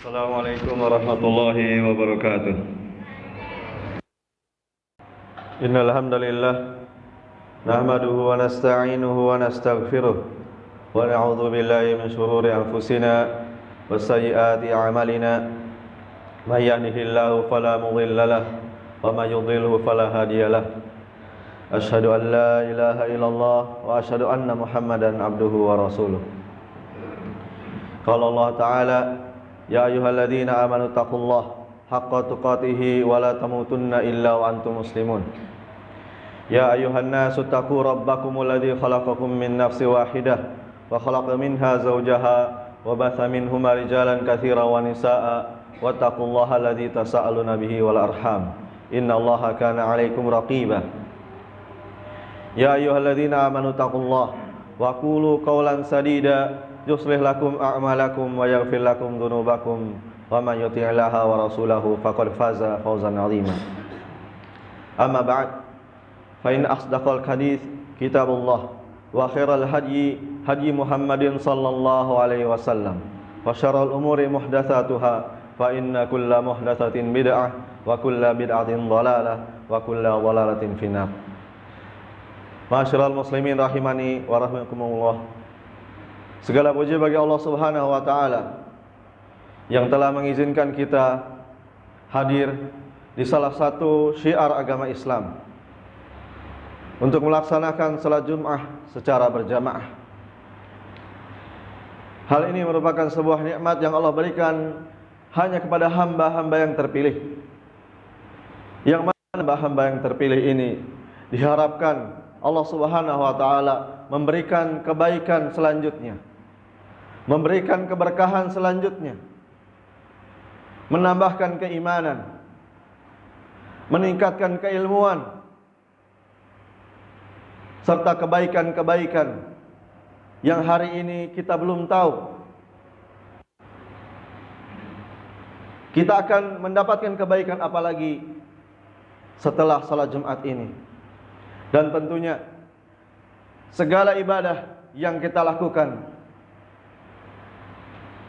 Assalamualaikum warahmatullahi wabarakatuh. Innal hamdalillah nahmaduhu wa nasta'inuhu wa nastaghfiruh wa na'udzu billahi min shururi anfusina wa sayyiati a'malina. May yahdihillahu fala mudilla lahu wa may yudlilhu fala hadiyalah. Asyhadu an la ilaha illallah wa asyhadu anna Muhammadan abduhu wa rasuluh. Qala Allah Ta'ala, ya ayyuhalladzina amanu taqullaha haqqa tuqatih wa la tamutunna illa wa antum muslimun. Ya ayyuhan nasu taqu rabbakumul ladzi khalaqakum min nafsin wahidah wa khalaqa minha zawjaha wa batha minhuma rijalan katsiran wa nisaa'a wattaqullaha alladzi tasaaluna bihi wal arham innallaha kana 'alaikum raqiba. Ya ayyuhalladzina amanu taqullaha wa qulu qawlan sadida yuslih lakum a'malakum wa yaghfir lakum dhunubakum wa man yuti'illaha wa rasulahu faqad faza fawzan 'azima. Amma ba'd, fa in asdaqal hadits kitabullah wa khairal hadyi hadyi Muhammadin sallallahu alaihi wasallam wa syarrul umuri muhdatsatuha fa inna kulla muhdatsatin bid'ah wa kulla bid'atin dhalalah wa kulla dhalalatin finnar. Ma'asyiral muslimin rahimani wa rahimakumullah. Segala puji bagi Allah Subhanahu wa taala yang telah mengizinkan kita hadir di salah satu syiar agama Islam untuk melaksanakan salat Jumat secara berjamaah. Hal ini merupakan sebuah nikmat yang Allah berikan hanya kepada hamba-hamba yang terpilih. Yang mana hamba-hamba yang terpilih ini diharapkan Allah Subhanahu wa taala memberikan kebaikan selanjutnya, memberikan keberkahan selanjutnya, menambahkan keimanan, meningkatkan keilmuan, serta kebaikan-kebaikan yang hari ini kita belum tahu. Kita akan mendapatkan kebaikan apa lagi setelah salat Jumat ini. Dan tentunya segala ibadah yang kita lakukan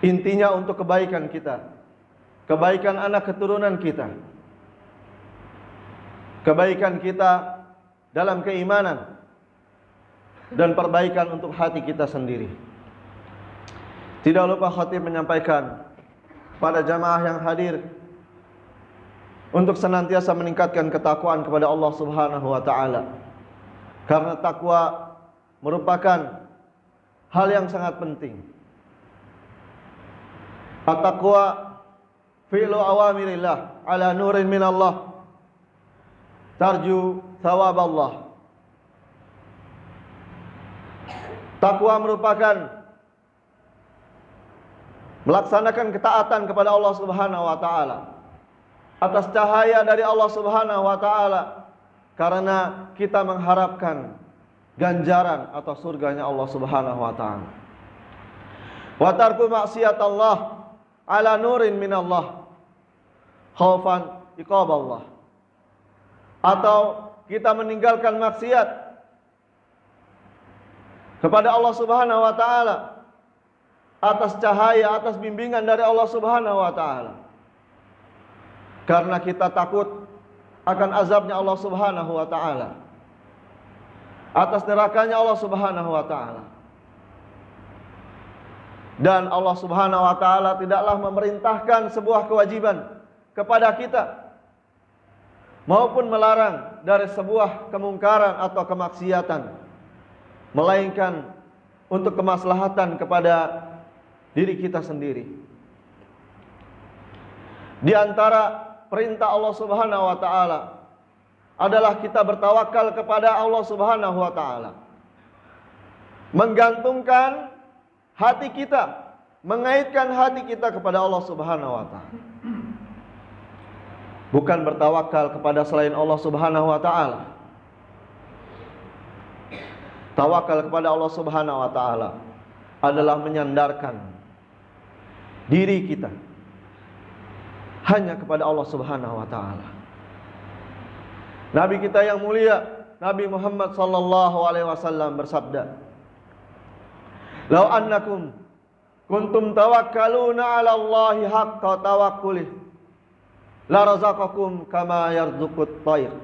intinya untuk kebaikan kita, kebaikan anak keturunan kita, kebaikan kita dalam keimanan, dan perbaikan untuk hati kita sendiri. Tidak lupa khatib menyampaikan pada jamaah yang hadir untuk senantiasa meningkatkan ketakwaan kepada Allah Subhanahu wa taala. Karena takwa merupakan hal yang sangat penting. At-taqwa fi'lu awamirillah ala nurin minallah tarju thawab Allah. Takwa merupakan melaksanakan ketaatan kepada Allah Subhanahu wa taala atas cahaya dari Allah Subhanahu wa taala, karena kita mengharapkan ganjaran atau surganya Allah Subhanahu wa taala. Wa tarku maksiatallah ala nurin minallah khaufan iqaballah. Atau kita meninggalkan maksiat kepada Allah Subhanahu wa taala atas cahaya, atas bimbingan dari Allah Subhanahu wa taala, karena kita takut akan azabnya Allah Subhanahu wa taala, atas nerakanya Allah Subhanahu wa taala. Dan Allah Subhanahu wa taala tidaklah memerintahkan sebuah kewajiban kepada kita maupun melarang dari sebuah kemungkaran atau kemaksiatan, melainkan untuk kemaslahatan kepada diri kita sendiri. Di antara perintah Allah Subhanahu wa taala adalah kita bertawakal kepada Allah Subhanahu wa taala. Menggantungkan hati kita, mengaitkan hati kita kepada Allah Subhanahu wa taala. Bukan bertawakal kepada selain Allah Subhanahu wa taala. Tawakal kepada Allah Subhanahu wa taala adalah menyandarkan diri kita hanya kepada Allah Subhanahu wa taala. Nabi kita yang mulia, Nabi Muhammad sallallahu alaihi wasallam bersabda, "Lau annakum kuntum tawakkaluna 'ala Allahi haqqa tawakkulih la razaqakum kama yarzuqut tayr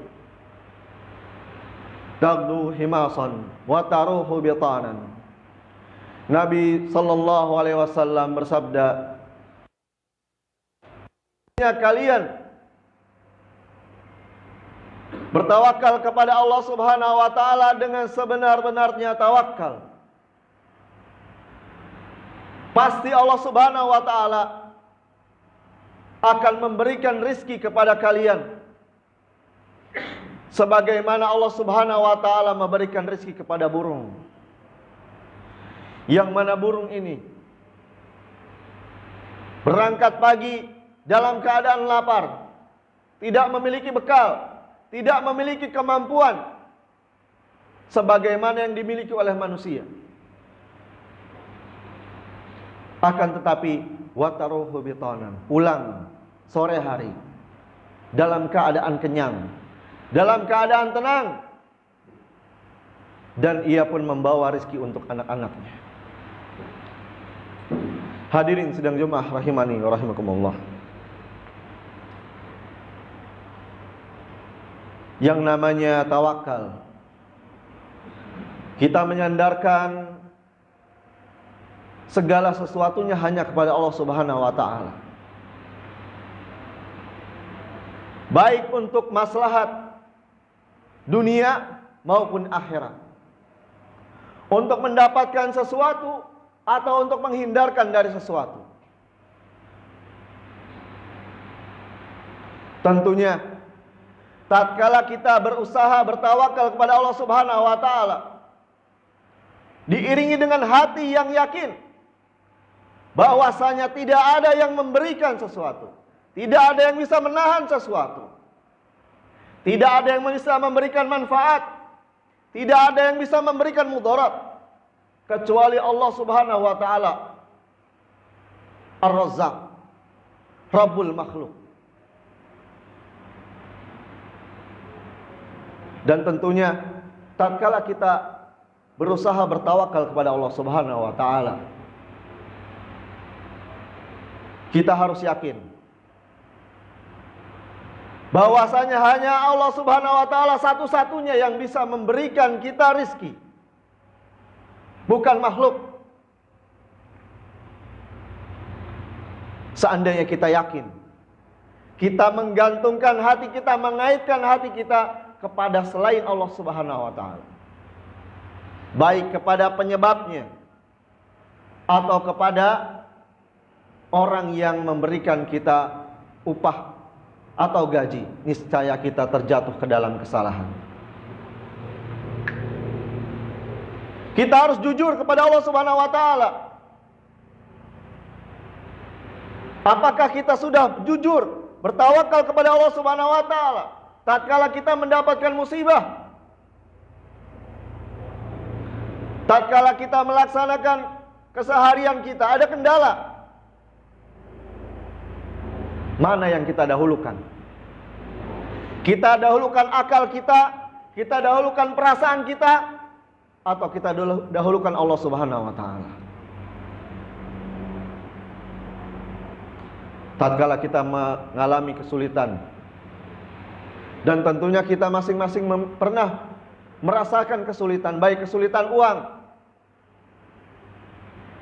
tagdu himasan wa taruhu bitanan. Nabi sallallahu alaihi wasallam bersabda, kalian bertawakal kepada Allah Subhanahu wa taala dengan sebenar-benarnya tawakal, pasti Allah Subhanahu wa taala akan memberikan rizki kepada kalian sebagaimana Allah Subhanahu wa taala memberikan rizki kepada burung. Yang mana burung ini berangkat pagi dalam keadaan lapar, tidak memiliki bekal, tidak memiliki kemampuan sebagaimana yang dimiliki oleh manusia. Akan tetapi wataruhu bitanan, pulang sore hari dalam keadaan kenyang, dalam keadaan tenang, dan ia pun membawa rezeki untuk anak-anaknya. Hadirin sidang Jumat rahimani wa rahimakumullah. Yang namanya tawakal, kita menyandarkan segala sesuatunya hanya kepada Allah Subhanahu wa taala. Baik untuk maslahat dunia maupun akhirat. Untuk mendapatkan sesuatu atau untuk menghindarkan dari sesuatu. Tentunya tatkala kita berusaha bertawakal kepada Allah Subhanahu wa taala, diiringi dengan hati yang yakin bahwasanya tidak ada yang memberikan sesuatu, tidak ada yang bisa menahan sesuatu, tidak ada yang bisa memberikan manfaat, tidak ada yang bisa memberikan mudarat kecuali Allah Subhanahu wa taala, Ar-Razzaq, Rabbul makhluk. Dan tentunya tatkala kita berusaha bertawakal kepada Allah Subhanahu wa taala, kita harus yakin bahwasanya hanya Allah Subhanahu wa taala satu-satunya yang bisa memberikan kita rizki, bukan makhluk. Seandainya kita yakin, kita menggantungkan hati kita, mengaitkan hati kita kepada selain Allah Subhanahu wa taala, baik kepada penyebabnya atau kepada orang yang memberikan kita upah atau gaji, niscaya kita terjatuh ke dalam kesalahan. Kita harus jujur kepada Allah Subhanahu wa taala. Apakah kita sudah jujur bertawakal kepada Allah Subhanahu wa taala tatkala kita mendapatkan musibah? Tatkala kita melaksanakan keseharian kita ada kendala, mana yang kita dahulukan? Kita dahulukan akal kita dahulukan perasaan kita, atau kita dahulukan Allah Subhanahu wa taala? Tatkala kita mengalami kesulitan, dan tentunya kita masing-masing pernah merasakan kesulitan, baik kesulitan uang,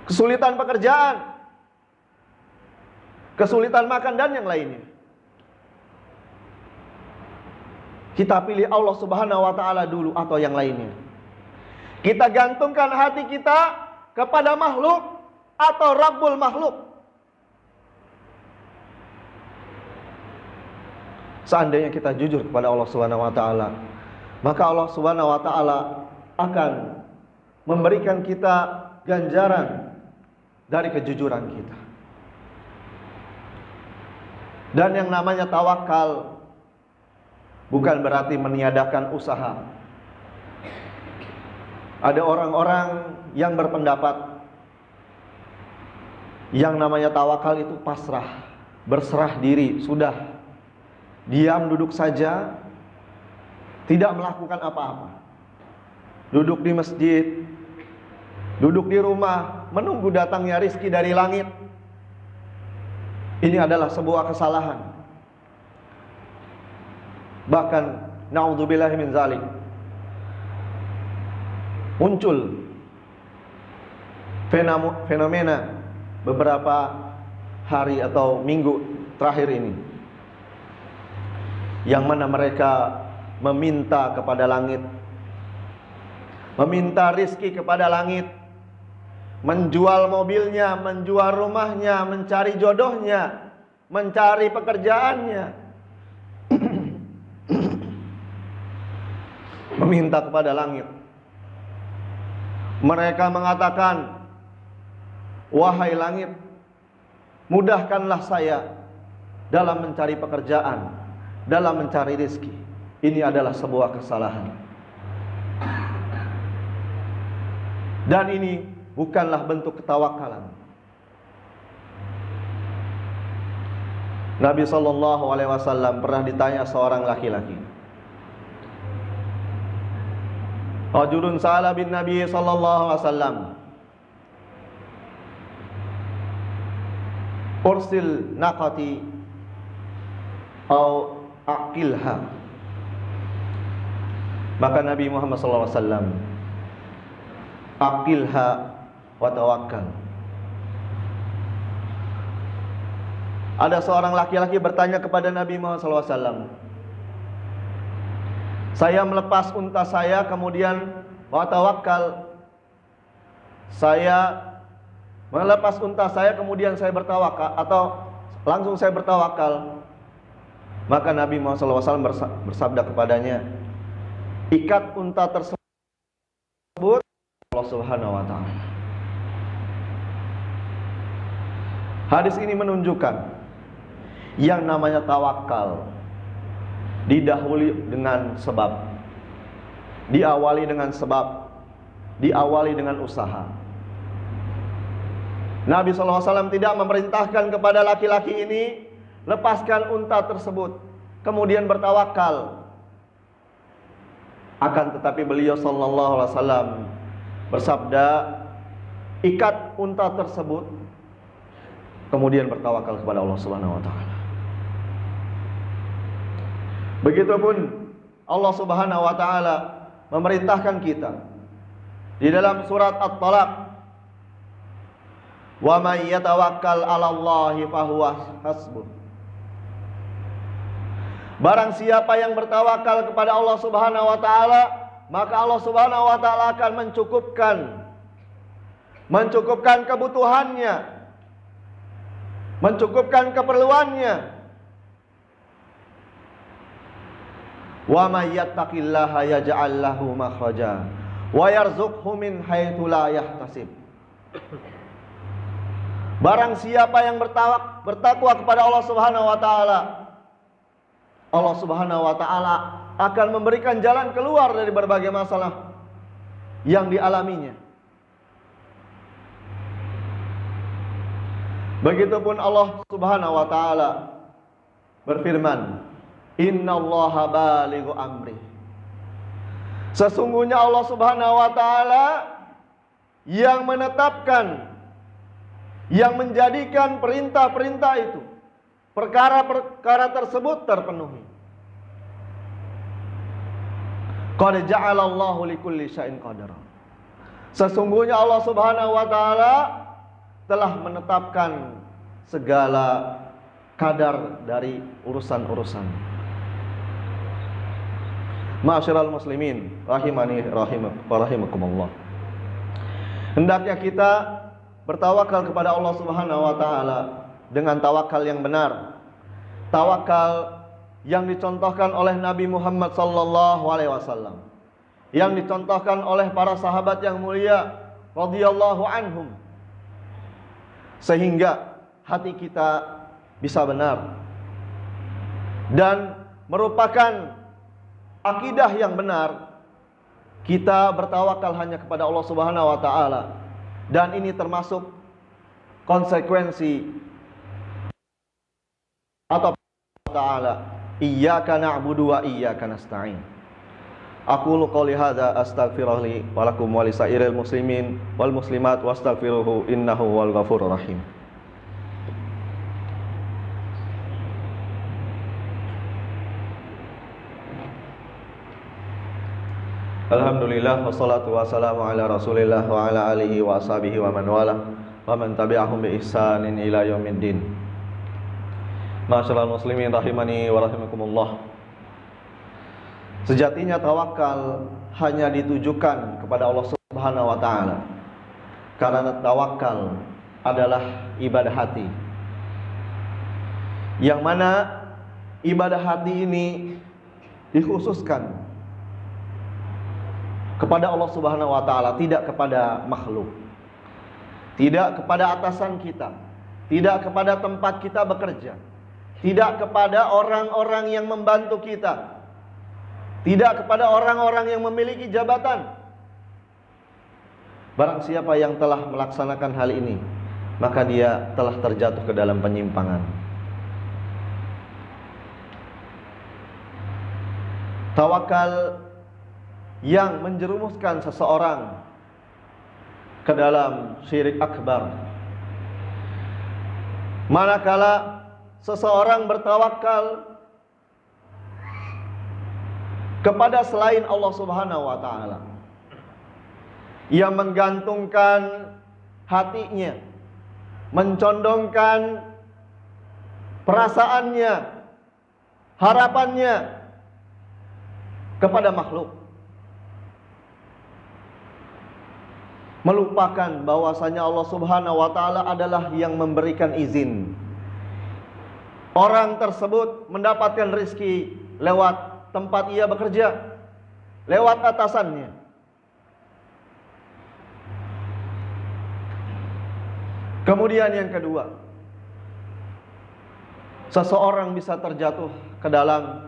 kesulitan pekerjaan, kesulitan makan dan yang lainnya. Kita pilih Allah Subhanahu wa taala dulu atau yang lainnya? Kita gantungkan hati kita kepada makhluk atau Rabbul makhluk? Seandainya kita jujur kepada Allah Subhanahu wa taala, maka Allah Subhanahu wa taala akan memberikan kita ganjaran dari kejujuran kita. Dan yang namanya tawakal bukan berarti meniadakan usaha. Ada orang-orang yang berpendapat yang namanya tawakal itu pasrah, berserah diri, sudah diam duduk saja, tidak melakukan apa-apa. Duduk di masjid, duduk di rumah, menunggu datangnya rizki dari langit. Ini adalah sebuah kesalahan. Bahkan naudzubillahi min zalik, muncul fenomena beberapa hari atau minggu terakhir ini, yang mana mereka meminta kepada langit, meminta rizki kepada langit, menjual mobilnya, menjual rumahnya, mencari jodohnya, mencari pekerjaannya, meminta kepada langit. Mereka mengatakan, wahai langit, mudahkanlah saya dalam mencari pekerjaan, dalam mencari rizki. Ini adalah sebuah kesalahan. Dan ini bukanlah bentuk ketawakalan. Nabi SAW pernah ditanya seorang laki-laki. Rajulun sa'ala bin Nabi SAW, ursil naqati au aqilha. Maka Nabi Muhammad SAW, aqilha wa tawakkal. Ada seorang laki-laki bertanya kepada Nabi Muhammad SAW, saya melepas unta saya, kemudian wa tawakkal. Saya melepas unta saya, kemudian saya bertawakal, atau langsung saya bertawakal. Maka Nabi Muhammad SAW bersabda kepadanya, ikat unta tersebut Allah Subhanahu wa ta'ala. Hadis ini menunjukkan yang namanya tawakal didahului dengan sebab, diawali dengan sebab, diawali dengan usaha. Nabi SAW tidak memerintahkan kepada laki-laki ini, lepaskan unta tersebut, kemudian bertawakal. Akan tetapi beliau SAW bersabda, ikat unta tersebut, kemudian bertawakal kepada Allah Subhanahu wa ta'ala. Begitupun Allah Subhanahu wa ta'ala memerintahkan kita di dalam surat At-Talaq, wa may yatawakkal 'alallahi fahuwa hasbuh. Barang siapa yang bertawakal kepada Allah Subhanahu wa ta'ala, maka Allah Subhanahu wa ta'ala akan mencukupkan kebutuhannya, mencukupkan keperluannya. Wa may yattaqillaha yaj'al lahu makhraja wa yarzuqhu min haitsu la yahtasib. Barang siapa yang bertakwa kepada Allah Subhanahu wa ta'ala, Allah Subhanahu wa ta'ala akan memberikan jalan keluar dari berbagai masalah yang dialaminya. Begitupun Allah Subhanahu wa ta'ala berfirman, innallaha balighu amri. Sesungguhnya Allah Subhanahu wa ta'ala yang menetapkan, yang menjadikan perintah-perintah itu, perkara-perkara tersebut terpenuhi. Qad ja'alallahu likulli syai'in qadara. Sesungguhnya Allah Subhanahu wa ta'ala telah menetapkan segala kadar dari urusan-urusan. Ma'asyiral muslimin rahimani rahimakumullah. Hendaknya kita bertawakal kepada Allah Subhanahu wa ta'ala dengan tawakal yang benar, tawakal yang dicontohkan oleh Nabi Muhammad sallallahu alaihi wasallam, yang dicontohkan oleh para sahabat yang mulia radhiyallahu anhum, sehingga hati kita bisa benar dan merupakan akidah yang benar. Kita bertawakal hanya kepada Allah Subhanahu wa ta'ala, dan ini termasuk konsekuensi atau ta'ala, iyyaka na'budu wa iyyaka nasta'in. Aqulu qouli hadza astaghfirullaha li wa lakum wa lisairil muslimin wal muslimat wastaghfiruhu innahu wal ghafurur rahim. Alhamdulillah wassalatu wassalamu ala Rasulillah wa ala alihi wa ashabihi wa man wala wa man tabi'ahum bi ihsanin ila yaumiddin. Ma'asyiral muslimin rahimani wa rahimakumullah. Sejatinya tawakal hanya ditujukan kepada Allah Subhanahu wa taala. Karena tawakal adalah ibadah hati. Yang mana ibadah hati ini dikhususkan kepada Allah Subhanahu wa taala, tidak kepada makhluk. Tidak kepada atasan kita, tidak kepada tempat kita bekerja, tidak kepada orang-orang yang membantu kita, tidak kepada orang-orang yang memiliki jabatan. Barang siapa yang telah melaksanakan hal ini, maka dia telah terjatuh ke dalam penyimpangan. Tawakal yang menjerumuskan seseorang ke dalam syirik akbar. Manakala seseorang bertawakal kepada selain Allah Subhanahu wa taala, ia menggantungkan hatinya, mencondongkan perasaannya, harapannya kepada makhluk, melupakan bahwasanya Allah Subhanahu wa taala adalah yang memberikan izin orang tersebut mendapatkan rezeki lewat tempat ia bekerja, lewat atasannya. Kemudian yang kedua, seseorang bisa terjatuh ke dalam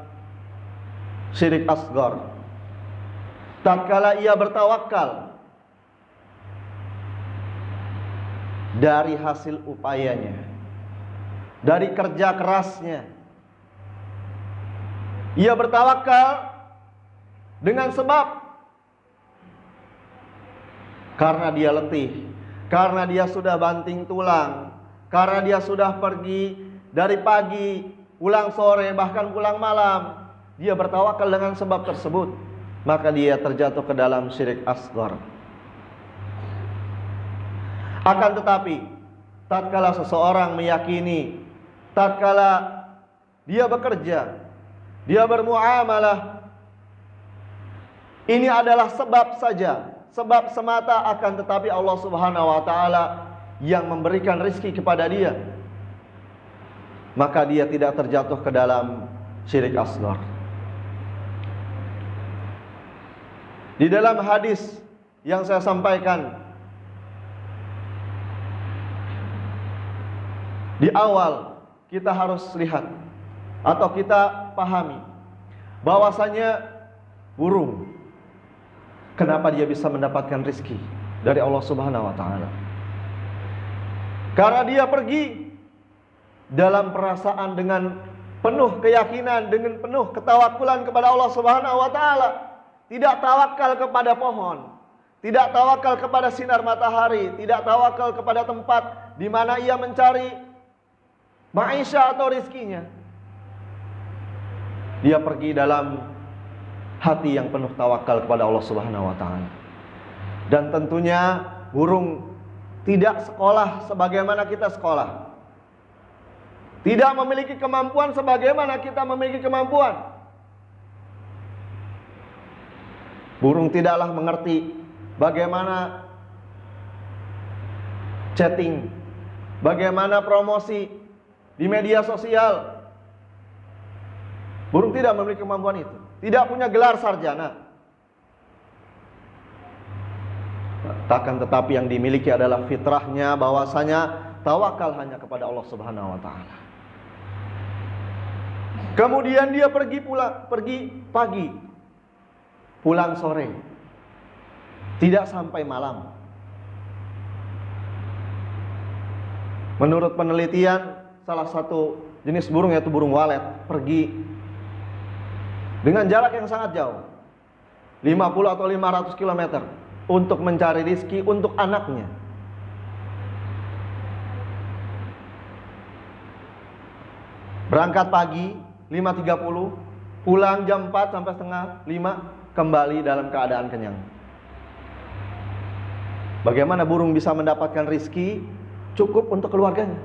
syirik asghar tatkala ia bertawakal dari hasil upayanya, dari kerja kerasnya. Ia bertawakal dengan sebab karena dia letih, karena dia sudah banting tulang, karena dia sudah pergi dari pagi, pulang sore, bahkan pulang malam. Dia bertawakal dengan sebab tersebut, maka dia terjatuh ke dalam syirik asghar. Akan tetapi, tatkala seseorang meyakini, tatkala dia bekerja, dia bermuamalah, ini adalah sebab saja, sebab semata, akan tetapi Allah Subhanahu wa taala yang memberikan rezeki kepada dia, maka dia tidak terjatuh ke dalam syirik asghar. Di dalam hadis yang saya sampaikan di awal, kita harus lihat atau kita pahami bahwasanya burung, kenapa dia bisa mendapatkan rezeki dari Allah Subhanahu wa taala? Karena dia pergi dalam perasaan dengan penuh keyakinan, dengan penuh ketawakulan kepada Allah Subhanahu wa taala. Tidak tawakal kepada pohon, tidak tawakal kepada sinar matahari, tidak tawakal kepada tempat di mana ia mencari maisha atau rizkinya. Dia pergi dalam hati yang penuh tawakal kepada Allah Subhanahu wa taala. Dan tentunya burung tidak sekolah sebagaimana kita sekolah, tidak memiliki kemampuan sebagaimana kita memiliki kemampuan. Burung tidaklah mengerti bagaimana chatting, bagaimana promosi di media sosial. Burung tidak memiliki kemampuan itu, tidak punya gelar sarjana. Takkan tetapi yang dimiliki adalah fitrahnya, bahwasanya tawakal hanya kepada Allah Subhanahu wa taala. Kemudian dia pergi pagi, pulang sore, tidak sampai malam. Menurut penelitian, salah satu jenis burung, yaitu burung walet, pergi dengan jarak yang sangat jauh, 50 atau 500 km untuk mencari rizki untuk anaknya. Berangkat pagi 5.30, pulang jam 4 sampai setengah 5, kembali dalam keadaan kenyang. Bagaimana burung bisa mendapatkan rizki cukup untuk keluarganya?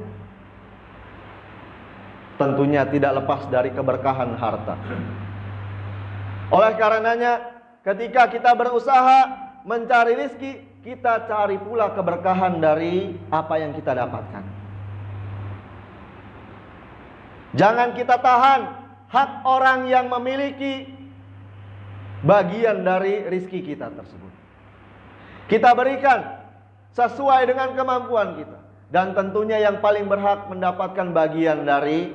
Tentunya tidak lepas dari keberkahan harta. Oleh karenanya, ketika kita berusaha mencari rizki, kita cari pula keberkahan dari apa yang kita dapatkan. Jangan kita tahan hak orang yang memiliki bagian dari rizki kita tersebut. Kita berikan sesuai dengan kemampuan kita. Dan tentunya yang paling berhak mendapatkan bagian dari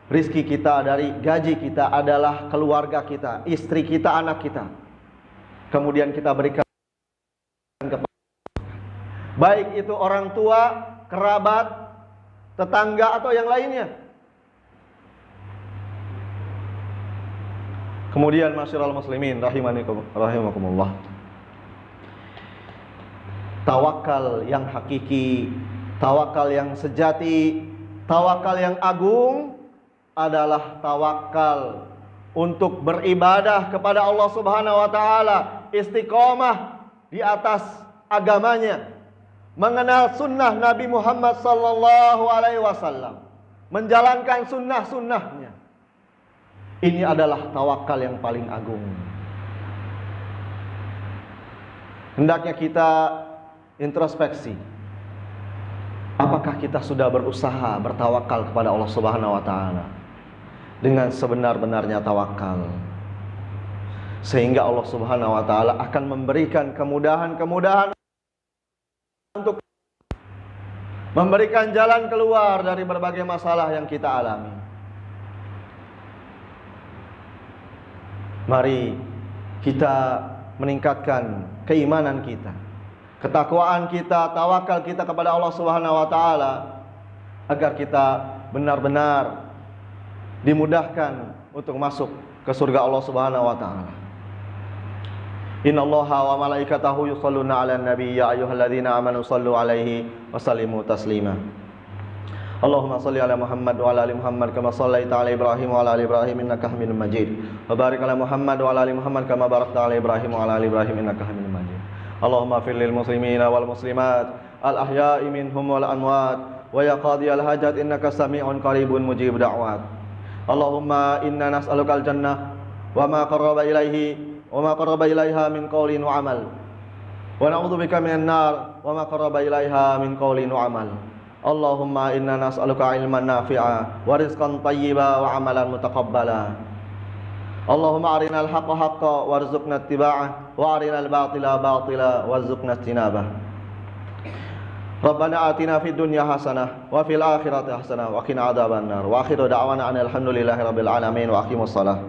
rizki kita, dari gaji kita adalah keluarga kita, istri kita, anak kita. Kemudian kita berikan kepada, baik itu orang tua, kerabat, tetangga atau yang lainnya. Kemudian masyiral muslimin rahimakumullah, tawakal yang hakiki, tawakal yang sejati, tawakal yang agung adalah tawakal untuk beribadah kepada Allah Subhanahu wa taala, istiqomah di atas agamanya, mengenal sunnah Nabi Muhammad sallallahu alaihi wasallam, menjalankan sunnah-sunnahnya. Ini adalah tawakal yang paling agung. Hendaknya kita introspeksi. Apakah kita sudah berusaha bertawakal kepada Allah Subhanahu wa taala dengan sebenar-benarnya tawakal, sehingga Allah Subhanahu wa taala akan memberikan kemudahan-kemudahan untuk memberikan jalan keluar dari berbagai masalah yang kita alami. Mari kita meningkatkan keimanan kita, ketakwaan kita, tawakal kita kepada Allah Subhanahu wa taala, agar kita benar-benar dimudahkan untuk masuk ke surga Allah Subhanahu wa taala. Innallaha wa malaikatahu yusholluna 'alan nabi ya ayyuhalladzina amanu shallu 'alaihi wa sallimu taslima. Allahumma shalli ala Muhammad wa ala ali Muhammad kama shallaita ala Ibrahim wa ala ali Ibrahim innaka Hamidum Majid. Wa barik ala Muhammad wa ala ali Muhammad kama barakta ala Ibrahim wa ala ali Ibrahim innaka Hamidum Majid. Allahumma fir lil muslimina wal muslimat al ahya'i minhum wal amwat wa ya qadiyal hajat innaka sami'un qaribun mujib da'wat. Allahumma inna nas'aluka al jannah wa ma qarraba ilaiha min qawlin wa amal. Wa na'udzubika minan nar wa ma qarraba ilaiha min qawlin wa amal. Allahumma inna nas'aluka ilman nafi'a wa rizqan tayyiba wa amalan mutaqabbala. Allahumma arinal haqqa haqqa warzuqna ittiba'ah wa arinal batila batila warzuqna ijtinabah. Rabbana atina fid dunya hasanah wa fil akhirati hasanah wa qina adzabannar. Wa akhiru da'wana alhamdulillahi rabbil alamin wa aqimus shalah.